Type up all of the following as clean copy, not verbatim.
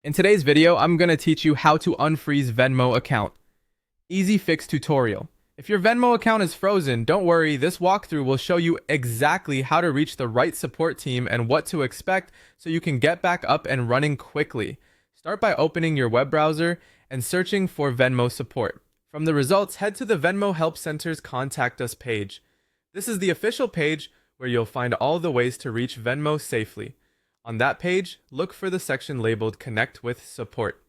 In today's video, I'm going to teach you how to unfreeze Venmo account. Easy fix tutorial. If your Venmo account is frozen, don't worry, this walkthrough will show you exactly how to reach the right support team and what to expect so you can get back up and running quickly. Start by opening your web browser and searching for Venmo Support. From the results, head to the Venmo Help Center's Contact Us page. This is the official page where you'll find all the ways to reach Venmo safely. On that page, look for the section labeled Connect with Support.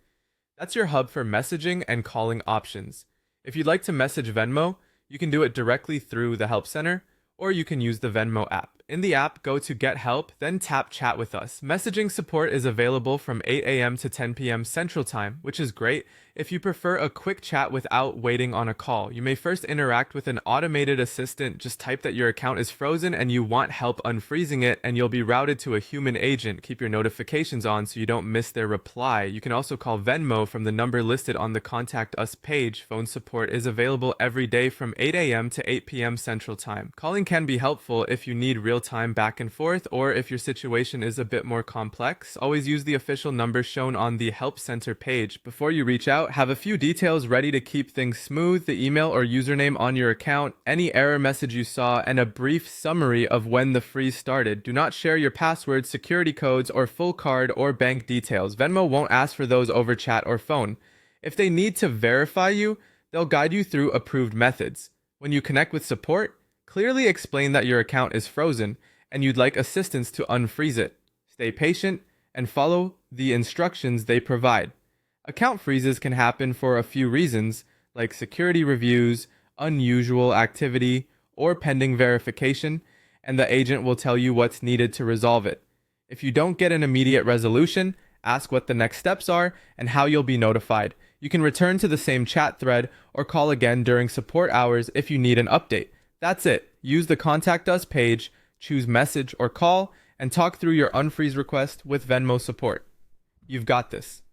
That's your hub for messaging and calling options. If you'd like to message Venmo, you can do it directly through the Help Center, or you can use the Venmo app. In the app, go to Get Help, then tap Chat with Us. Messaging support is available from 8 a.m. to 10 p.m. Central Time, which is great if you prefer a quick chat without waiting on a call. You may first interact with an automated assistant. Just type that your account is frozen and you want help unfreezing it, and you'll be routed to a human agent. Keep your notifications on so you don't miss their reply. You can also call Venmo from the number listed on the Contact Us page. Phone support is available every day from 8 a.m. to 8 p.m. Central Time. Calling can be helpful if you need real-time back and forth, or if your situation is a bit more complex. Always use the official number shown on the Help Center page. Before you reach out, have a few details ready to keep things smooth: the email or username on your account, any error message you saw, and a brief summary of when the freeze started. Do not share your passwords, security codes, or full card or bank details. Venmo won't ask for those over chat or phone. If they need to verify you, they'll guide you through approved methods. When you connect with support, clearly explain that your account is frozen and you'd like assistance to unfreeze it. Stay patient and follow the instructions they provide. Account freezes can happen for a few reasons, like security reviews, unusual activity, or pending verification, and the agent will tell you what's needed to resolve it. If you don't get an immediate resolution, ask what the next steps are and how you'll be notified. You can return to the same chat thread or call again during support hours if you need an update. That's it. Use the Contact Us page, choose message or call, and talk through your unfreeze request with Venmo support. You've got this.